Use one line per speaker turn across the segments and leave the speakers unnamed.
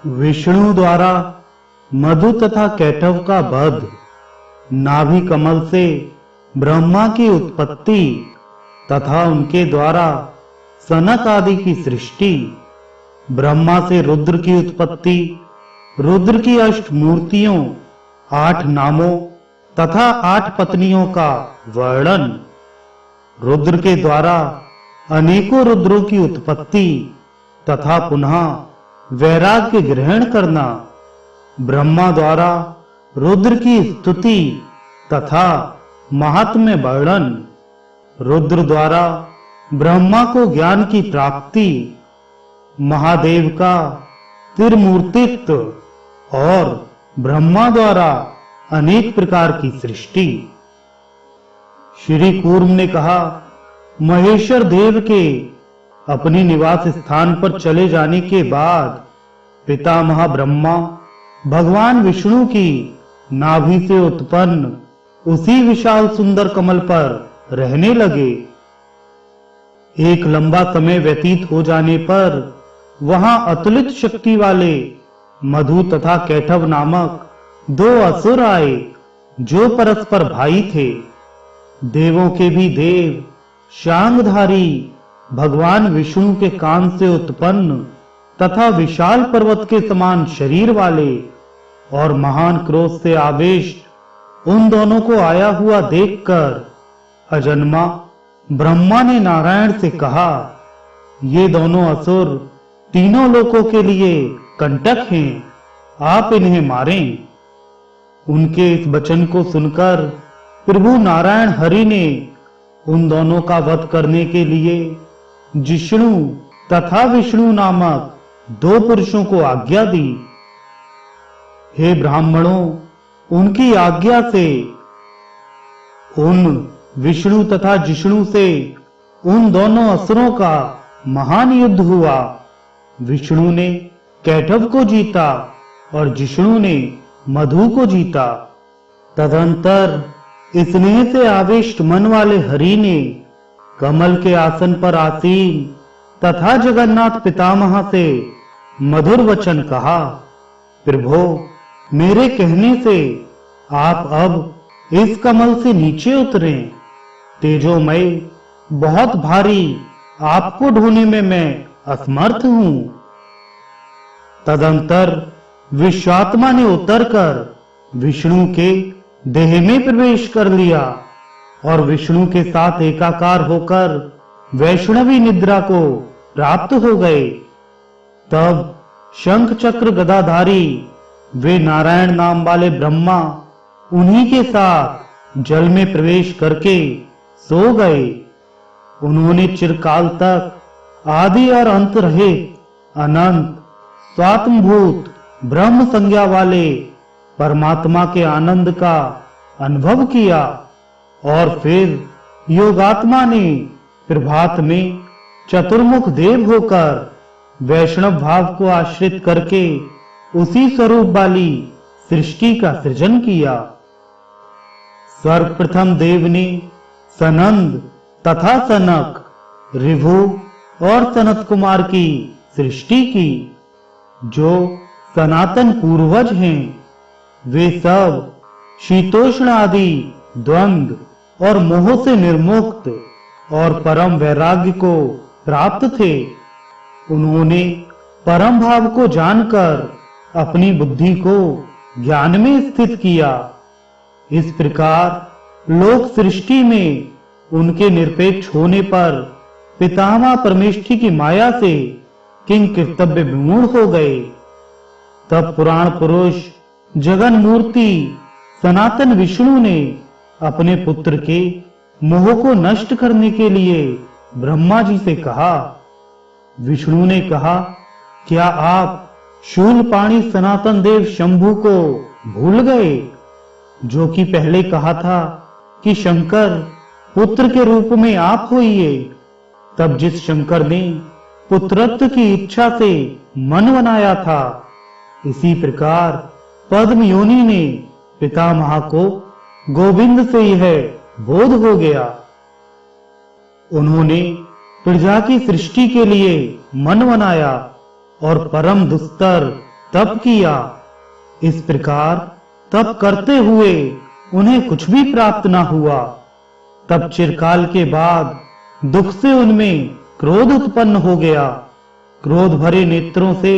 विष्णु द्वारा मधु तथा कैटव का वध, नाभि कमल से ब्रह्मा की उत्पत्ति तथा उनके द्वारा सनक आदि की सृष्टि, ब्रह्मा से रुद्र की उत्पत्ति, रुद्र की 8 मूर्तियों, 8 नामों तथा 8 पत्नियों का वर्णन, रुद्र के द्वारा अनेकों रुद्रों की उत्पत्ति तथा पुनः वैराग्य ग्रहण करना, ब्रह्मा द्वारा रुद्र की स्तुति तथा महात्म्य वर्णन, रुद्र द्वारा ब्रह्मा को ज्ञान की प्राप्ति, महादेव का त्रिमूर्तित्व और ब्रह्मा द्वारा अनेक प्रकार की सृष्टि। श्री कूर्म ने कहा, महेश्वर देव के अपने निवास स्थान पर चले जाने के बाद पितामह ब्रह्मा भगवान विष्णु की नाभि से उत्पन्न उसी विशाल सुंदर कमल पर रहने लगे। एक लंबा समय व्यतीत हो जाने पर वहां अतुलित शक्ति वाले मधु तथा कैटव नामक 2 असुर आए, जो परस्पर भाई थे। देवों के भी देव, शांगधारी भगवान विष्णु के कान से उत्पन्न तथा विशाल पर्वत के समान शरीर वाले और महान क्रोध से आवेश उन दोनों को आया हुआ देखकर अजन्मा ब्रह्मा ने नारायण से कहा, ये दोनों असुर तीनों लोकों के लिए कंटक हैं, आप इन्हें मारें। उनके इस वचन को सुनकर प्रभु नारायण हरि ने उन दोनों का वध करने के लिए जिष्णु तथा विष्णु नामक 2 पुरुषों को आज्ञा दी। हे ब्राह्मणों, उनकी आज्ञा से उन विष्णु तथा जिष्णु से उन दोनों असुरों का महान युद्ध हुआ। विष्णु ने कैटव को जीता और जिष्णु ने मधु को जीता। तदंतर स्नेह से आविष्ट मन वाले हरि ने कमल के आसन पर आसीन तथा जगन्नाथ पितामह से मधुर वचन कहा, प्रभो, मेरे कहने से आप अब इस कमल से नीचे उतरें। तेजोमय बहुत भारी आपको ढोने में मैं असमर्थ हूं। तदंतर विश्वात्मा ने उतरकर विष्णु के देह में प्रवेश कर लिया और विष्णु के साथ एकाकार होकर वैष्णवी निद्रा को प्राप्त हो गए। तब शंख चक्र गदाधारी वे नारायण नाम वाले ब्रह्मा उन्हीं के साथ जल में प्रवेश करके सो गए। उन्होंने चिरकाल तक आदि और अंत रहित अनंत स्वात्मभूत ब्रह्म संज्ञा वाले परमात्मा के आनंद का अनुभव किया और फिर योगात्मा ने प्रभात में चतुर्मुख देव होकर वैष्णव भाव को आश्रित करके उसी स्वरूप वाली सृष्टि का सृजन किया। सर्वप्रथम देव ने सनंद तथा सनक, ऋभु और सनत कुमार की सृष्टि की, जो सनातन पूर्वज हैं। वे सब शीतोष्ण आदि द्वंद्व और मोह से निर्मुक्त और परम वैराग्य को प्राप्त थे। उन्होंने परम भाव को जानकर अपनी बुद्धि को ज्ञान में स्थित किया। इस प्रकार लोक सृष्टि में उनके निरपेक्ष होने पर पितामह परमेष्ठी की माया से किंग कर्तव्य विमूढ़ हो गए। तब पुराण पुरुष जगन मूर्ति सनातन विष्णु ने अपने पुत्र के मोह को नष्ट करने के लिए ब्रह्मा जी से कहा। विष्णु ने कहा, क्या आप शूलपाणी सनातन देव शंभु को भूल गए, जो कि पहले कहा था कि शंकर पुत्र के रूप में आप होइए। तब जिस शंकर ने पुत्रत्व की इच्छा से मन बनाया था, इसी प्रकार पद्म योनि ने पितामह को गोविंद से यह बोध हो गया। उन्होंने प्रजा की सृष्टि के लिए मन बनाया और परम दुस्तर तप किया। इस प्रकार तप करते हुए उन्हें कुछ भी प्राप्त न हुआ। तब चिरकाल के बाद दुख से उनमें क्रोध उत्पन्न हो गया। क्रोध भरे नेत्रों से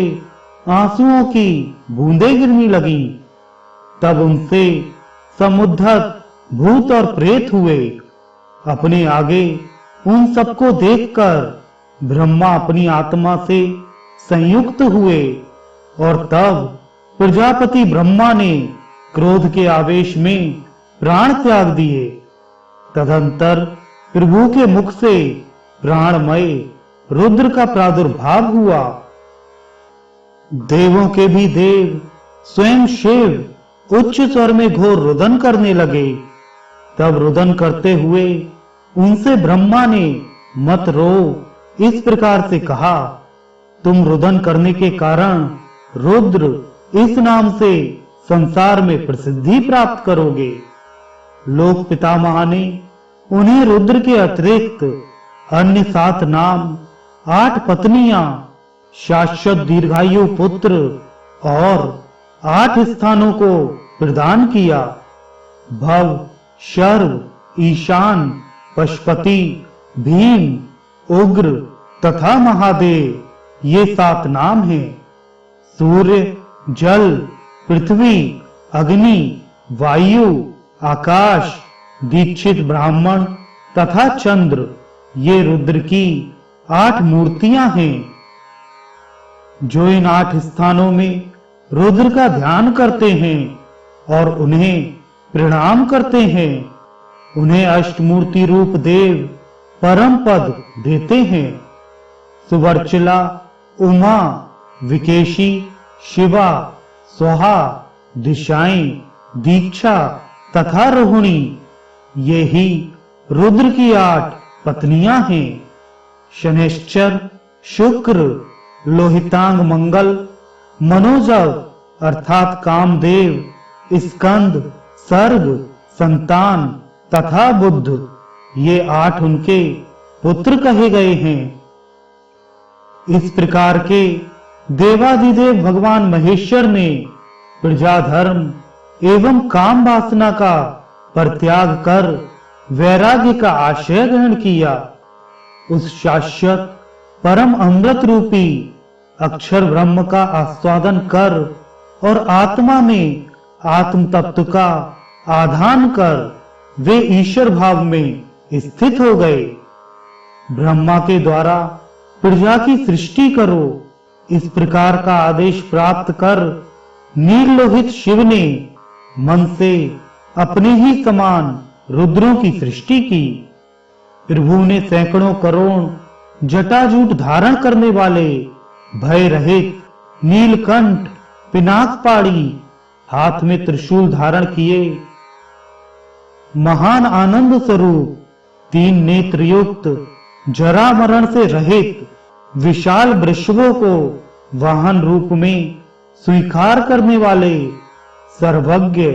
आंसुओं की बूंदें गिरने लगी। तब उनसे समुद्धत भूत और प्रेत हुए। अपने आगे उन सबको देखकर ब्रह्मा अपनी आत्मा से संयुक्त हुए और तब प्रजापति ब्रह्मा ने क्रोध के आवेश में प्राण त्याग दिए। तदंतर प्रभु के मुख से प्राणमय रुद्र का प्रादुर्भाव हुआ। देवों के भी देव स्वयं शिव उच्च स्वर में घोर रुदन करने लगे। तब रुदन करते हुए उनसे ब्रह्मा ने मत रो इस प्रकार से कहा, तुम रुदन करने के कारण रुद्र इस नाम से संसार में प्रसिद्धि प्राप्त करोगे। लोक पितामह ने उन्हें रुद्र के अतिरिक्त अन्य 7 नाम, 8 पत्नियां, शाश्वत दीर्घायु पुत्र और 8 स्थानों को प्रदान किया। भव, शर्व, ईशान, पशुपति, भीम, उग्र तथा महादेव ये 7 नाम हैं। सूर्य, जल, पृथ्वी, अग्नि, वायु, आकाश, दीक्षित ब्राह्मण तथा चंद्र ये रुद्र की 8 मूर्तियां हैं। जो इन 8 स्थानों में रुद्र का ध्यान करते हैं और उन्हें प्रणाम करते हैं, उन्हें अष्टमूर्ति रूप देव परम पद देते हैं। सुवर्चला, उमा, विकेशी, शिवा, स्वाहा, दिशाएं, दीक्षा तथा रोहिणी ये ही रुद्र की 8 पत्नियां हैं। शनैश्चर, शुक्र, लोहितांग मंगल, मनोजव अर्थात कामदेव, स्कंद, सर्ग, संतान तथा बुद्ध ये 8 उनके पुत्र कहे गए हैं। इस प्रकार के देवादिदेव भगवान महेश्वर ने प्रजा धर्म एवं काम वासना का परित्याग कर वैराग्य का आश्रय ग्रहण किया। उस शाश्वत परम अमृत रूपी अक्षर ब्रह्म का आस्वादन कर और आत्मा में आत्म तत्व का आधान कर वे ईश्वर भाव में स्थित हो गए। ब्रह्मा के द्वारा प्रजा की सृष्टि करो इस प्रकार का आदेश प्राप्त कर नीललोहित शिव ने मन से अपने ही समान रुद्रों की सृष्टि की। प्रभु ने सैकड़ों करोड़ जटाजूट धारण करने वाले भय रहित नीलकंठ, पिनाकपाणी हाथ में त्रिशूल धारण किए महान आनंद स्वरूप 3 नेत्र युक्त जरा मरण से रहित विशाल वृषभों को वाहन रूप में स्वीकार करने वाले सर्वज्ञ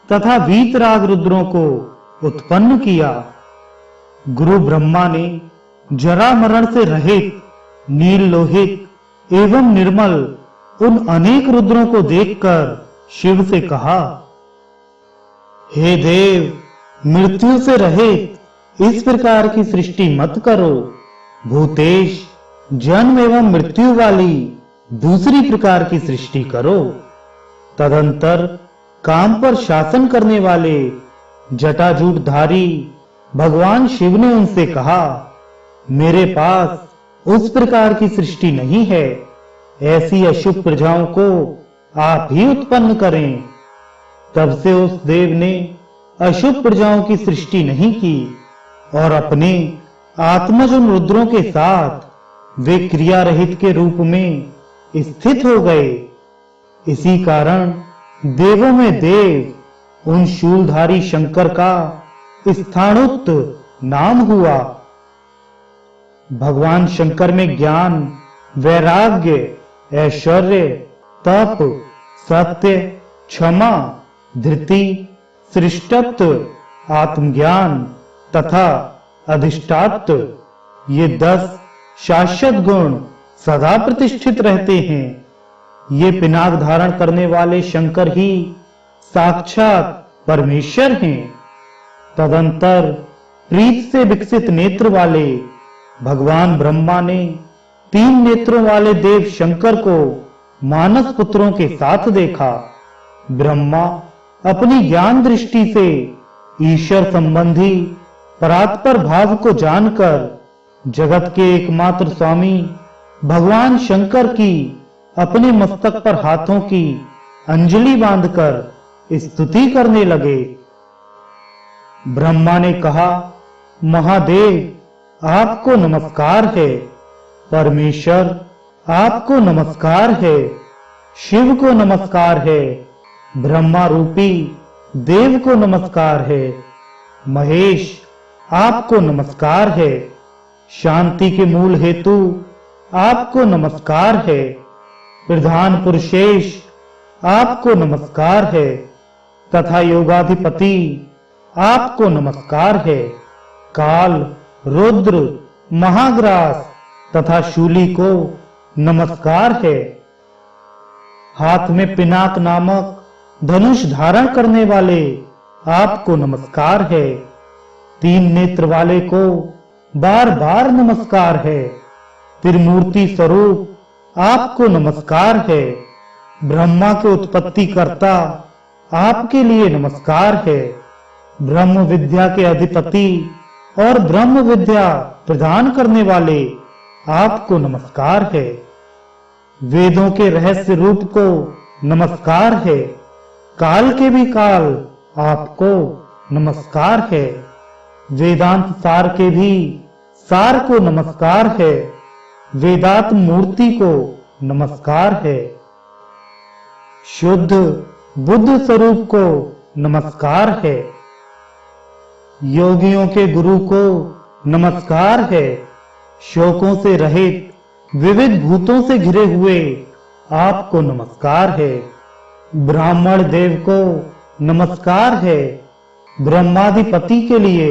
तथा वीतराग रुद्रों को उत्पन्न किया। गुरु ब्रह्मा ने जरा मरण से रहित नील लोहित एवं निर्मल उन अनेक रुद्रों को देखकर शिव से कहा, हे देव, मृत्यु से रहित इस प्रकार की सृष्टि मत करो। भूतेश जन्म एवं मृत्यु वाली दूसरी प्रकार की सृष्टि करो। तदंतर काम पर शासन करने वाले जटाजूटधारी भगवान शिव ने उनसे कहा, मेरे पास उस प्रकार की सृष्टि नहीं है। ऐसी अशुभ प्रजाओं को आप ही उत्पन्न करें। तब से उस देव ने अशुभ प्रजाओं की सृष्टि नहीं की और अपने आत्मज उन रुद्रों के साथ वे क्रिया रहित के रूप में स्थित हो गए। इसी कारण देवों में देव उन शूलधारी शंकर का स्थाणुत नाम हुआ। भगवान शंकर में ज्ञान, वैराग्य, ऐश्वर्य, तप, सत्य, क्षमा, धृति, सृष्टत्व, आत्मज्ञान तथा अधिष्ठात्व ये 10 शाश्वत गुण सदा प्रतिष्ठित रहते हैं। ये पिनाक धारण करने वाले शंकर ही साक्षात परमेश्वर हैं। तदंतर प्रीत से विकसित नेत्र वाले भगवान ब्रह्मा ने 3 नेत्रों वाले देव शंकर को मानस पुत्रों के साथ देखा। ब्रह्मा अपनी ज्ञान दृष्टि से ईश्वर संबंधी परात्पर भाव को जानकर जगत के एकमात्र स्वामी भगवान शंकर की अपने मस्तक पर हाथों की अंजलि बांधकर स्तुति करने लगे। ब्रह्मा ने कहा, महादेव आपको नमस्कार है, परमेश्वर आपको नमस्कार है, शिव को नमस्कार है, ब्रह्मा रूपी देव को नमस्कार है, महेश आपको नमस्कार है, शांति के मूल हेतु आपको नमस्कार है, प्रधान पुरुषेश आपको नमस्कार है, तथा योगाधिपति आपको नमस्कार है, काल, रुद्र, महाग्रास तथा शूली को नमस्कार है। हाथ में पिनाक नामक धनुष धारण करने वाले आपको नमस्कार है, 3 नेत्र वाले को बार बार नमस्कार है, त्रिमूर्ति स्वरूप आपको नमस्कार है, ब्रह्मा के उत्पत्ति कर्ता आपके लिए नमस्कार है, ब्रह्म विद्या के अधिपति और ब्रह्म विद्या प्रदान करने वाले आपको नमस्कार है, वेदों के रहस्य रूप को नमस्कार है, काल के भी काल आपको नमस्कार है, वेदांत सार के भी सार को नमस्कार है, वेदांत मूर्ति को नमस्कार है, शुद्ध बुद्ध स्वरूप को नमस्कार है, योगियों के गुरु को नमस्कार है, शोकों से रहित विविध भूतों से घिरे हुए आपको नमस्कार है, ब्राह्मण देव को नमस्कार है, ब्रह्माधिपति के लिए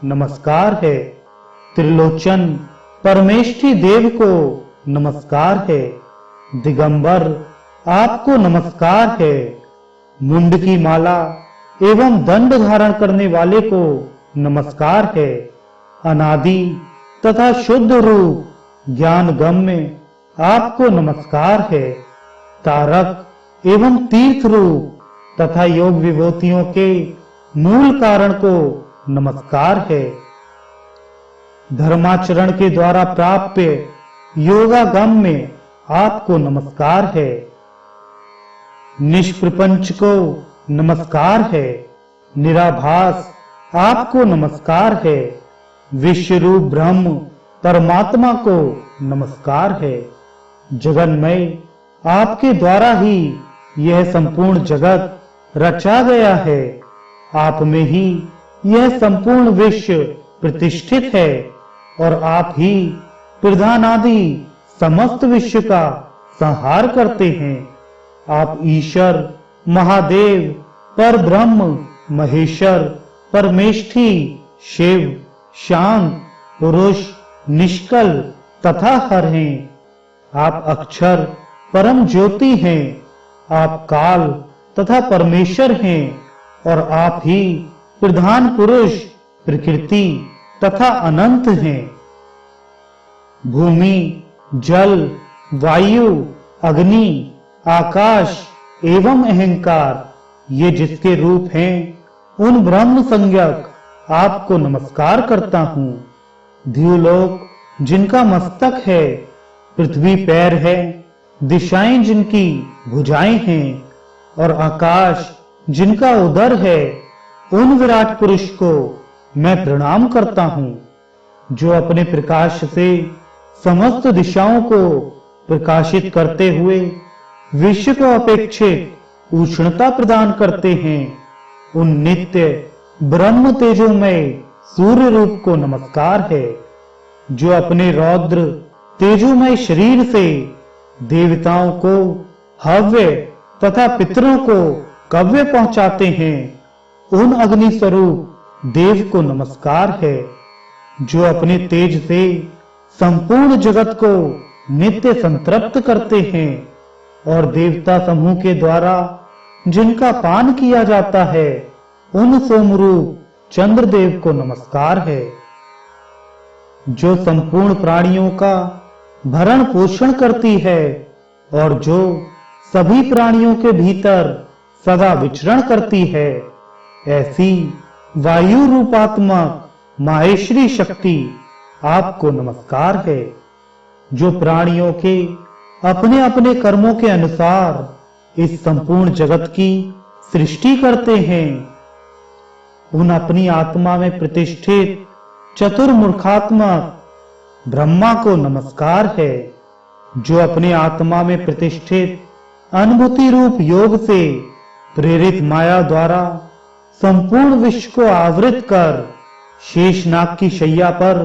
नमस्कार है, त्रिलोचन परमेष्ठी देव को नमस्कार है, दिगंबर आपको नमस्कार है, मुंड की माला एवं दंड धारण करने वाले को नमस्कार है, अनादि तथा शुद्ध रूप ज्ञान गम्य आपको नमस्कार है, तारक एवं तीर्थ रूप तथा योग विभूतियों के मूल कारण को नमस्कार है, धर्माचरण के द्वारा प्राप्त योगागम्य आपको नमस्कार है, निष्प्रपंच को नमस्कार है, निराभास आपको नमस्कार है, विश्व रूप ब्रह्म परमात्मा को नमस्कार है, जगन्मय आपके द्वारा ही यह संपूर्ण जगत रचा गया है, आप में ही यह संपूर्ण विश्व प्रतिष्ठित है और आप ही प्रधान आदि समस्त विश्व का संहार करते हैं। आप ईश्वर, महादेव, परब्रह्म, महेश्वर, परमेष्ठी, शिव, शांत, पुरुष, निष्कल तथा हर हैं। आप अक्षर परम ज्योति हैं, आप काल तथा परमेश्वर हैं और आप ही प्रधान पुरुष, प्रकृति तथा अनंत हैं। भूमि, जल, वायु, अग्नि, आकाश एवं अहंकार ये जिसके रूप हैं उन ब्रह्म संज्ञक आपको नमस्कार करता हूँ। द्युलोक जिनका मस्तक है, पृथ्वी पैर है, दिशाएं जिनकी भुजाएं हैं और आकाश जिनका उदर है, उन विराट पुरुष को मैं प्रणाम करता हूँ जो अपने प्रकाश से समस्त दिशाओं को प्रकाशित करते हुए विश्व को अपेक्षित उष्णता प्रदान करते हैं। उन नित्य ब्रह्म तेजोमय सूर्य रूप को नमस्कार है जो अपने रौद्र तेजोमय शरीर से देवताओं को हव्य तथा पितरों को कव्य पहुंचाते हैं। उन अग्नि स्वरूप देव को नमस्कार है जो अपने तेज से संपूर्ण जगत को नित्य संतृप्त करते हैं। और देवता समूह के द्वारा जिनका पान किया जाता है, उन सोमरूप चंद्रदेव को नमस्कार है। जो संपूर्ण प्राणियों का भरण पोषण करती है और जो सभी प्राणियों के भीतर सदा विचरण करती है, ऐसी वायु रूपात्मक माहेश्वरी शक्ति आपको नमस्कार है। जो प्राणियों के अपने अपने कर्मों के अनुसार इस संपूर्ण जगत की सृष्टि करते हैं, उन अपनी आत्मा में प्रतिष्ठित चतुर्मुखात्मक ब्रह्मा को नमस्कार है। जो अपने आत्मा में प्रतिष्ठित अनुभूति रूप योग से प्रेरित माया द्वारा संपूर्ण विश्व को आवृत कर शेषनाग की शैया पर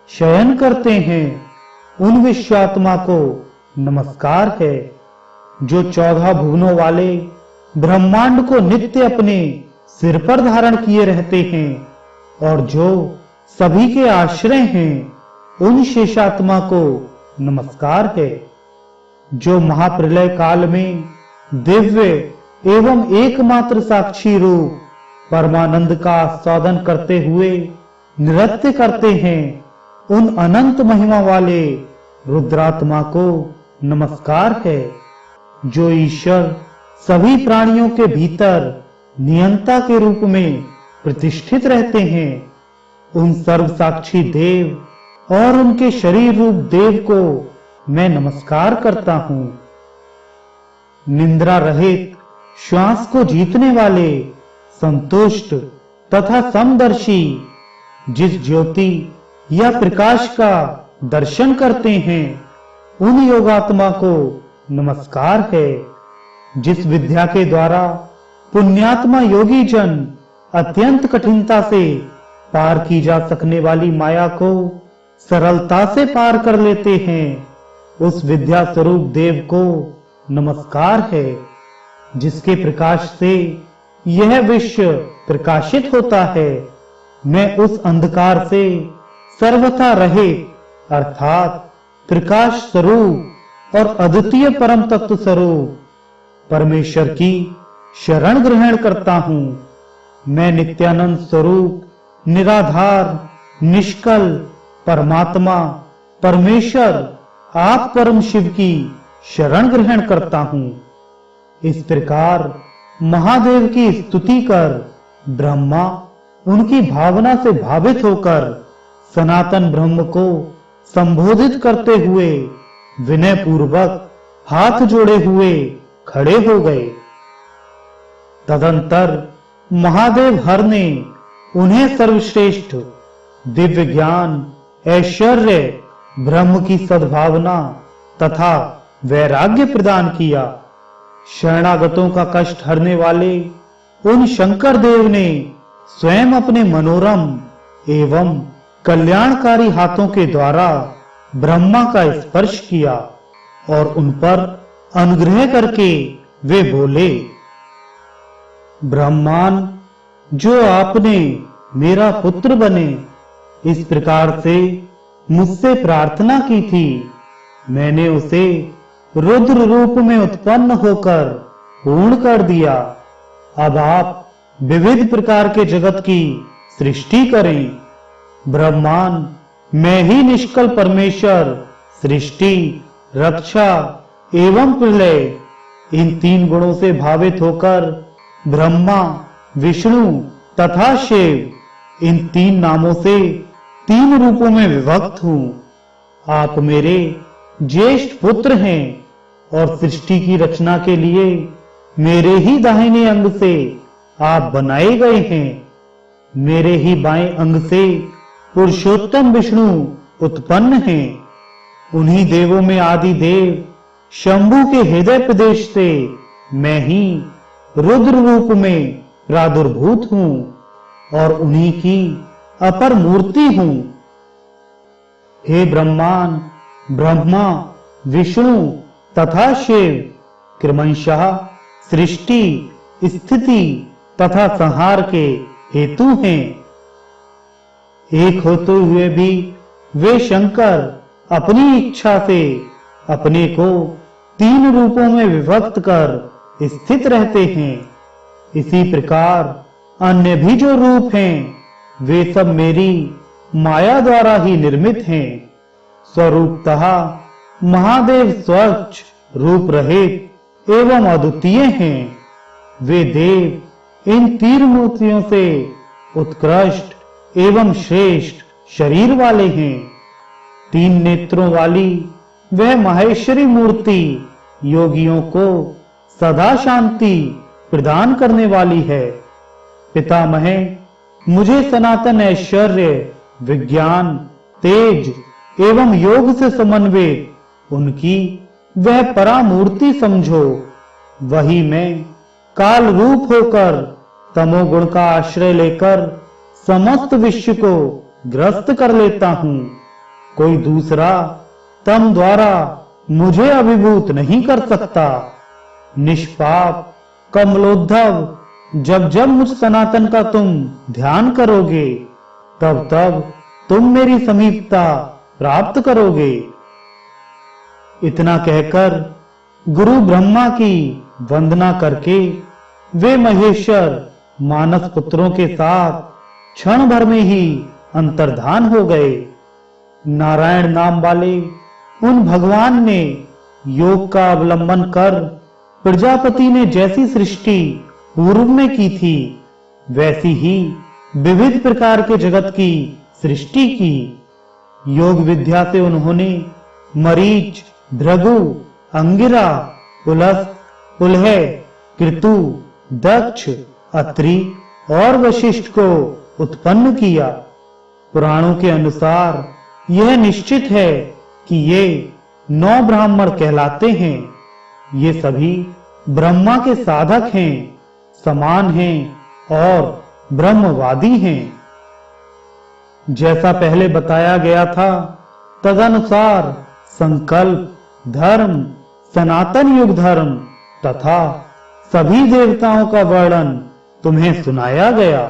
शयन करते हैं, उन विश्वात्मा को नमस्कार है। जो 14 भुवनों वाले ब्रह्मांड को नित्य अपने सिर पर धारण किए रहते हैं और जो सभी के आश्रय हैं, उन शेषात्मा को नमस्कार है। जो महाप्रलय काल में दिव्य एवं एकमात्र साक्षी रूप परमानंद का आस्वादन करते हुए नृत्य करते हैं, उन अनंत महिमा वाले रुद्रात्मा को नमस्कार है। जो ईश्वर सभी प्राणियों के भीतर नियंता के रूप में प्रतिष्ठित रहते हैं, उन सर्वसाक्षी देव और उनके शरीर रूप देव को मैं नमस्कार करता हूं। निंद्रा रहित श्वास को जीतने वाले संतुष्ट तथा समदर्शी जिस ज्योति या प्रकाश का दर्शन करते हैं, उन योगात्मा को नमस्कार है। जिस विद्या के द्वारा पुण्यात्मा योगी जन अत्यंत कठिनता से पार की जा सकने वाली माया को सरलता से पार कर लेते हैं, उस विद्या स्वरूप देव को नमस्कार है। जिसके प्रकाश से यह विश्व प्रकाशित होता है, मैं उस अंधकार से सर्वथा रहित अर्थात प्रकाश स्वरूप और अद्वितीय परम तत्व स्वरूप परमेश्वर की शरण ग्रहण करता हूं। मैं नित्यानंद स्वरूप निराधार निष्कल परमात्मा परमेश्वर आप परम शिव की शरण ग्रहण करता हूं। इस प्रकार महादेव की स्तुति कर ब्रह्मा उनकी भावना से भावित होकर सनातन ब्रह्म को संबोधित करते हुए विनय पूर्वक हाथ जोड़े हुए खड़े हो गए। तदंतर महादेव हर ने उन्हें सर्वश्रेष्ठ दिव्य ज्ञान ऐश्वर्य ब्रह्म की सद्भावना तथा वैराग्य प्रदान किया। शरणागतों का कष्ट हरने वाले उन शंकर देव ने स्वयं अपने मनोरम एवं कल्याणकारी हाथों के द्वारा ब्रह्मा का स्पर्श किया और उन पर अनुग्रह करके वे बोले, ब्रह्मान, जो आपने मेरा पुत्र बने इस प्रकार से मुझसे प्रार्थना की थी, मैंने उसे रुद्र रूप में उत्पन्न होकर पूर्ण कर दिया। अब आप विविध प्रकार के जगत की सृष्टि करें। ब्रह्मान, मैं ही निष्कल परमेश्वर सृष्टि रक्षा एवं प्रलय इन 3 गुणों से भावित होकर ब्रह्मा विष्णु तथा शिव इन 3 नामों से 3 रूपों में विभक्त हूं। आप मेरे ज्येष्ठ पुत्र हैं और सृष्टि की रचना के लिए मेरे ही दाहिने अंग से आप बनाए गए हैं। मेरे ही बाएं अंग से पुरुषोत्तम विष्णु उत्पन्न हैं। उन्हीं देवों में आदि देव शंभु के हृदय प्रदेश से मैं ही रुद्र रूप में प्रादुर्भूत हूं और उन्हीं की अपर मूर्ति हूं। हे ब्रह्मान, ब्रह्मा, विष्णु तथा शिव क्रमशः सृष्टि स्थिति तथा संहार के हेतु हैं। एक होते हुए भी वे शंकर अपनी इच्छा से अपने को तीन रूपों में विभक्त कर स्थित रहते हैं। इसी प्रकार अन्य भी जो रूप हैं, वे सब मेरी माया द्वारा ही निर्मित हैं। स्वरूपतः महादेव स्वच्छ, रूप रहित एवं अद्वितीय हैं। वे देव इन तीन मूर्तियों से उत्कृष्ट एवं श्रेष्ठ शरीर वाले हैं। तीन नेत्रों वाली वह माहेश्वरी मूर्ति योगियों को सदा शांति प्रदान करने वाली है। पितामह, मुझे सनातन ऐश्वर्य, विज्ञान, तेज एवं योग से समन्वित उनकी वह परामूर्ति समझो। वही मैं काल रूप होकर तमोगुण का आश्रय लेकर समस्त विश्व को ग्रस्त कर लेता हूँ। कोई दूसरा तम द्वारा मुझे अभिभूत नहीं कर सकता। निष्पाप कमलोद्धव, जब जब मुझ सनातन का तुम ध्यान करोगे, तब तब तुम मेरी समीपता प्राप्त करोगे। इतना कहकर गुरु ब्रह्मा की वंदना करके वे महेश्वर मानस पुत्रों के साथ क्षण भर में ही अंतर्धान हो गए। नारायण नाम वाले उन भगवान ने योग का अवलंबन कर प्रजापति ने जैसी सृष्टि पूर्व में की थी, वैसी ही विविध प्रकार के जगत की सृष्टि की। योग विद्या से उन्होंने मरीच, भृगु, अंगिरा, पुलस, पुलह, कृतु, दक्ष, अत्रि और वशिष्ठ को उत्पन्न किया। पुराणों के अनुसार यह निश्चित है कि ये 9 ब्राह्मण कहलाते हैं। ये सभी ब्रह्मा के साधक हैं, समान हैं और ब्रह्मवादी हैं। जैसा पहले बताया गया था, तदनुसार संकल्प, धर्म, सनातन युग धर्म तथा सभी देवताओं का वर्णन तुम्हें सुनाया गया।